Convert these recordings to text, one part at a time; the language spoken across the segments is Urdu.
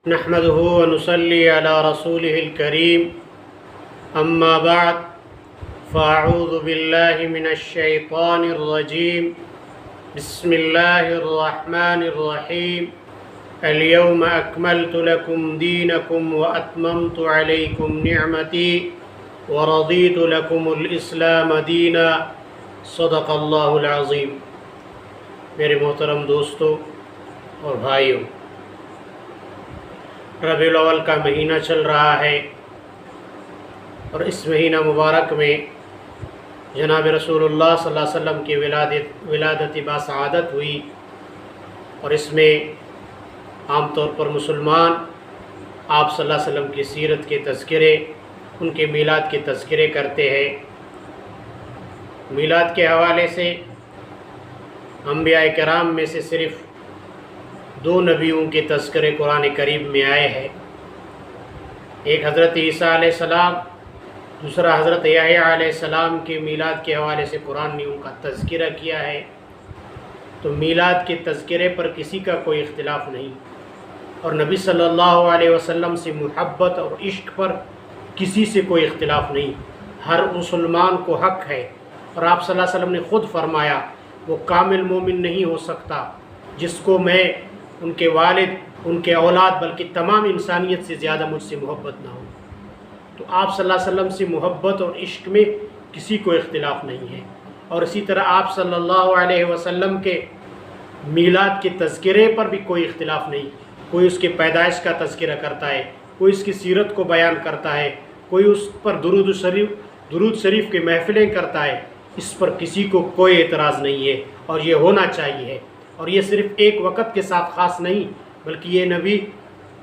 نحمده ونصلي على رسوله الكريم أما بعد فأعوذ بالله من الشيطان الرجيم بسم الله الرحمن الرحيم اليوم أكملت لكم دينكم وأتممت عليكم نعمتي ورضيت لكم الإسلام دينا صدق اللہ العظیم۔ میرے محترم دوستو اور بھائیوں، ربیع الاول کا مہینہ چل رہا ہے اور اس مہینہ مبارک میں جناب رسول اللہ صلی اللہ علیہ وسلم کی ولادت باسعادت ہوئی، اور اس میں عام طور پر مسلمان آپ صلی اللہ علیہ وسلم کی سیرت کے تذکرے، ان کے میلاد کے تذکرے کرتے ہیں۔ میلاد کے حوالے سے انبیاء کرام میں سے صرف 2 نبیوں کے تذکرے قرآن کریم میں آئے ہیں، ایک حضرت عیسیٰ علیہ السلام، دوسرا حضرت یحییٰ علیہ السلام کے میلاد کے حوالے سے قرآن نے ان کا تذکرہ کیا ہے۔ تو میلاد کے تذکرے پر کسی کا کوئی اختلاف نہیں، اور نبی صلی اللہ علیہ وسلم سے محبت اور عشق پر کسی سے کوئی اختلاف نہیں، ہر مسلمان کو حق ہے۔ اور آپ صلی اللہ علیہ وسلم نے خود فرمایا، وہ کامل مومن نہیں ہو سکتا جس کو میں، ان کے والد، ان کے اولاد، بلکہ تمام انسانیت سے زیادہ مجھ سے محبت نہ ہو۔ تو آپ صلی اللہ علیہ وسلم سے محبت اور عشق میں کسی کو اختلاف نہیں ہے، اور اسی طرح آپ صلی اللہ علیہ وسلم کے میلاد کے تذکرے پر بھی کوئی اختلاف نہیں۔ کوئی اس کے پیدائش کا تذکرہ کرتا ہے، کوئی اس کی سیرت کو بیان کرتا ہے، کوئی اس پر درود شریف کی محفلیں کرتا ہے، اس پر کسی کو کوئی اعتراض نہیں ہے، اور یہ ہونا چاہیے۔ اور یہ صرف ایک وقت کے ساتھ خاص نہیں، بلکہ یہ نبی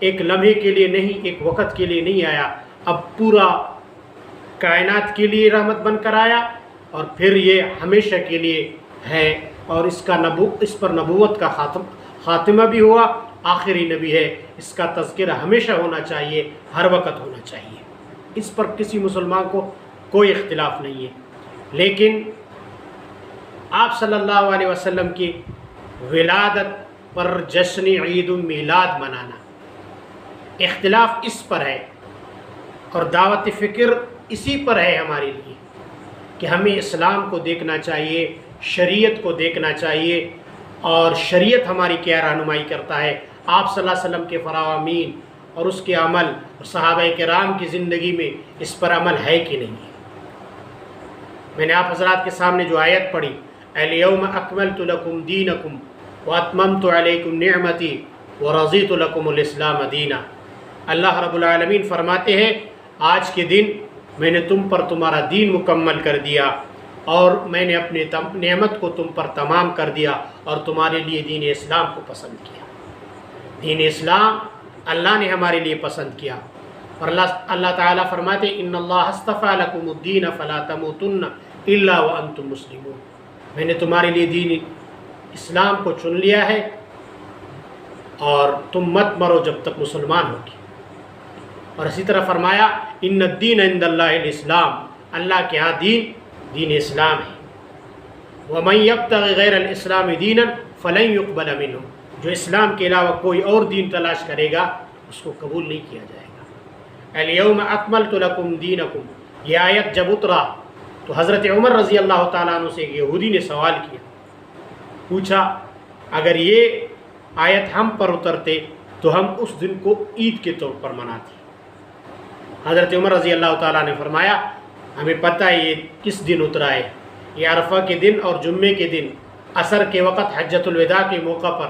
ایک لمحے کے لیے نہیں، ایک وقت کے لیے نہیں آیا، اب پورا کائنات کے لیے رحمت بن کر آیا، اور پھر یہ ہمیشہ کے لیے ہے، اور اس پر نبوت کا خاتمہ بھی ہوا، آخری نبی ہے۔ اس کا تذکرہ ہمیشہ ہونا چاہیے، ہر وقت ہونا چاہیے، اس پر کسی مسلمان کو کوئی اختلاف نہیں ہے۔ لیکن آپ صلی اللہ علیہ وسلم کی ولادت پر جشن عید المیلاد منانا، اختلاف اس پر ہے، اور دعوت فکر اسی پر ہے ہمارے لیے کہ ہمیں اسلام کو دیکھنا چاہیے، شریعت کو دیکھنا چاہیے، اور شریعت ہماری کیا رہنمائی کرتا ہے، آپ صلی اللہ علیہ وسلم کے فرامین اور اس کے عمل، اور صحابہ کرام کی زندگی میں اس پر عمل ہے کہ نہیں ہے۔ میں نے آپ حضرات کے سامنے جو آیت پڑھی، الیوم اکملت لکم دینکم واتممت علیکم نعمتی ورضیت لکم الاسلام دینا، اللہ رب العالمین فرماتے ہیں آج کے دن میں نے تم پر تمہارا دین مکمل کر دیا، اور میں نے اپنی نعمت کو تم پر تمام کر دیا، اور تمہارے لیے دین اسلام کو پسند کیا۔ دین اسلام اللہ نے ہمارے لیے پسند کیا، اور اللہ تعالیٰ فرماتے ان اللہ اصطفیٰ لکم الدین فلا تموتن الا وانتم مسلمون، میں نے تمہارے لیے دین اسلام کو چن لیا ہے، اور تم مت مرو جب تک مسلمان ہوگی۔ اور اسی طرح فرمایا ان الدین عند اللہ الاسلام، اللہ کے ہاں دین اسلام ہے۔ ومن یبتغ غیر الاسلام دینا فلن یقبل منہ، جو اسلام کے علاوہ کوئی اور دین تلاش کرے گا اس کو قبول نہیں کیا جائے گا۔ الیوم اکملت لکم دینکم، یہ آیت جب اترا تو حضرت عمر رضی اللہ تعالیٰ عنہ سے ایک یہودی نے سوال کیا، پوچھا اگر یہ آیت ہم پر اترتے تو ہم اس دن کو عید کے طور پر مناتے۔ حضرت عمر رضی اللہ تعالیٰ نے فرمایا ہمیں پتہ ہے یہ کس دن اترا ہے، یہ عرفہ کے دن اور جمعے کے دن عصر کے وقت حجۃ الوداع کے موقع پر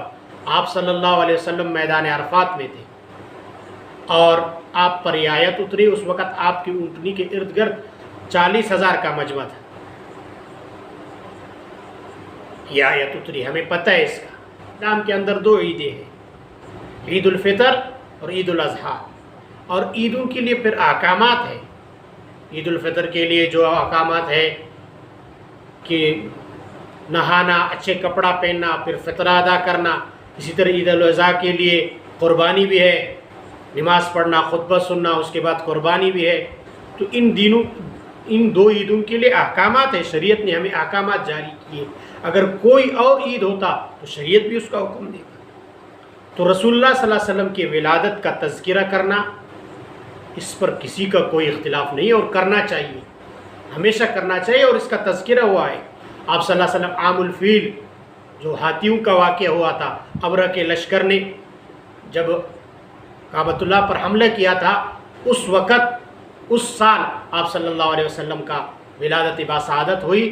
آپ صلی اللہ علیہ وسلم میدان عرفات میں تھے، اور آپ پر یہ آیت اتری۔ اس وقت آپ کی اونٹنی کے ارد گرد 40,000 کا مجمع تھا، یہ آیت اتری، ہمیں پتہ ہے اس کا۔ اسلام کے اندر 2 عیدیں ہیں، عید الفطر اور عید الاضحیٰ، اور عیدوں کے لیے پھر احکامات ہیں۔ عید الفطر کے لیے جو احکامات ہے کہ نہانا، اچھے کپڑا پہننا، پھر فطرہ ادا کرنا، اسی طرح عید الاضحیٰ کے لیے قربانی بھی ہے، نماز پڑھنا، خطبہ سننا، اس کے بعد قربانی بھی ہے۔ تو ان 2 عیدوں کے لیے احکامات ہیں، شریعت نے ہمیں احکامات جاری کیے۔ اگر کوئی اور عید ہوتا تو شریعت بھی اس کا حکم دے گا۔ تو رسول اللہ صلی اللہ علیہ وسلم کی ولادت کا تذکرہ کرنا، اس پر کسی کا کوئی اختلاف نہیں ہے اور کرنا چاہیے، ہمیشہ کرنا چاہیے، اور اس کا تذکرہ ہوا ہے۔ آپ صلی اللہ علیہ وسلم عام الفیل جو ہاتھیوں کا واقعہ ہوا تھا، ابرہ کے لشکر نے جب کعبۃ اللہ پر حملہ کیا تھا، اس وقت اس سال آپ صلی اللہ علیہ وسلم کا ولادت باسعادت ہوئی،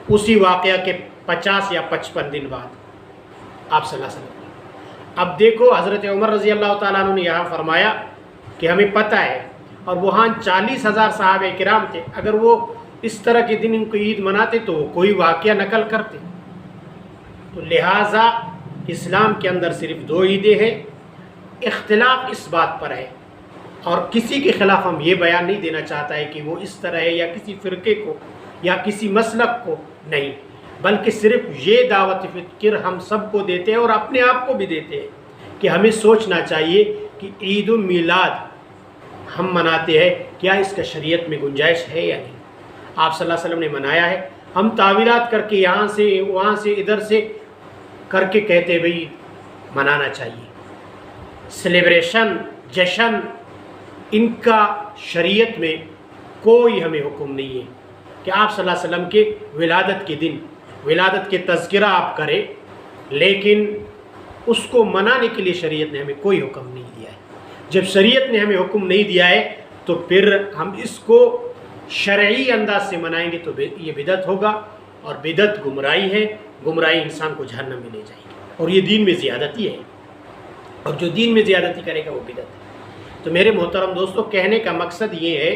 اسی واقعہ کے 50 یا 55 دن بعد آپ صلی اللہ علیہ وسلم۔ اب دیکھو حضرت عمر رضی اللہ تعالیٰ عنہ نے یہاں فرمایا کہ ہمیں پتہ ہے، اور وہاں 40,000 صحابہ کرام تھے، اگر وہ اس طرح کے دن ان کو عید مناتے تو وہ کوئی واقعہ نقل کرتے۔ تو لہٰذا اسلام کے اندر صرف 2 عیدیں ہیں، اختلاف اس بات پر ہے، اور کسی کے خلاف ہم یہ بیان نہیں دینا چاہتا ہے کہ وہ اس طرح ہے یا کسی فرقے کو یا کسی مسلک کو، نہیں، بلکہ صرف یہ دعوت فکر ہم سب کو دیتے ہیں اور اپنے آپ کو بھی دیتے ہیں کہ ہمیں سوچنا چاہیے کہ عید المیلاد ہم مناتے ہیں، کیا اس کا شریعت میں گنجائش ہے یا نہیں۔ آپ صلی اللہ علیہ وسلم نے منایا ہے، ہم تعویلات کر کے یہاں سے وہاں سے ادھر سے کر کے کہتے بھئی منانا چاہیے۔ سیلیبریشن، جشن، ان کا شریعت میں کوئی ہمیں حکم نہیں ہے کہ آپ صلی اللہ علیہ وسلم کے ولادت کے دن ولادت کے تذکرہ آپ کریں، لیکن اس کو منانے کے لیے شریعت نے ہمیں کوئی حکم نہیں دیا ہے۔ جب شریعت نے ہمیں حکم نہیں دیا ہے تو پھر ہم اس کو شرعی انداز سے منائیں گے تو یہ بدعت ہوگا، اور بدعت گمراہی ہے، گمراہی انسان کو جہنم میں لے جائے گی، اور یہ دین میں زیادتی ہے، اور جو دین میں زیادتی کرے گا وہ بدعت ہے۔ تو میرے محترم دوستو، کہنے کا مقصد یہ ہے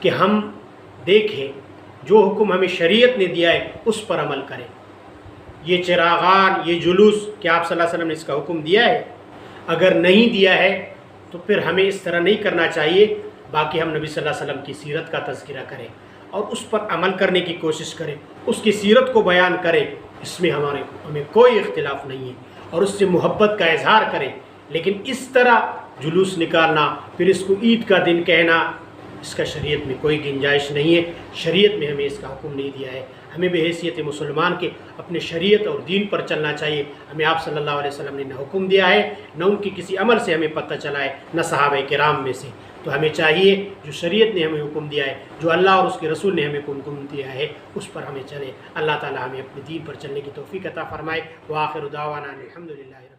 کہ ہم دیکھیں جو حکم ہمیں شریعت نے دیا ہے اس پر عمل کریں۔ یہ چراغان، یہ جلوس، کیا آپ صلی اللہ علیہ وسلم نے اس کا حکم دیا ہے؟ اگر نہیں دیا ہے تو پھر ہمیں اس طرح نہیں کرنا چاہیے، باقی ہم نبی صلی اللہ علیہ وسلم کی سیرت کا تذکرہ کریں اور اس پر عمل کرنے کی کوشش کریں، اس کی سیرت کو بیان کریں، اس میں ہمیں کوئی اختلاف نہیں ہے، اور اس سے محبت کا اظہار کریں۔ لیکن اس طرح جلوس نکالنا، پھر اس کو عید کا دن کہنا، اس کا شریعت میں کوئی گنجائش نہیں ہے، شریعت میں ہمیں اس کا حکم نہیں دیا ہے۔ ہمیں بحیثیت مسلمان کے اپنے شریعت اور دین پر چلنا چاہیے۔ ہمیں آپ صلی اللہ علیہ وسلم نے نہ حکم دیا ہے، نہ ان کی کسی عمل سے ہمیں پتہ چلا ہے، نہ صحابہ کرام میں سے۔ تو ہمیں چاہیے جو شریعت نے ہمیں حکم دیا ہے، جو اللہ اور اس کے رسول نے ہمیں حکم دیا ہے، اس پر ہمیں چلے۔ اللہ تعالی ہمیں اپنے دین پر چلنے کی توفیق عطا فرمائے۔ وآخر دعوانا الحمدللہ۔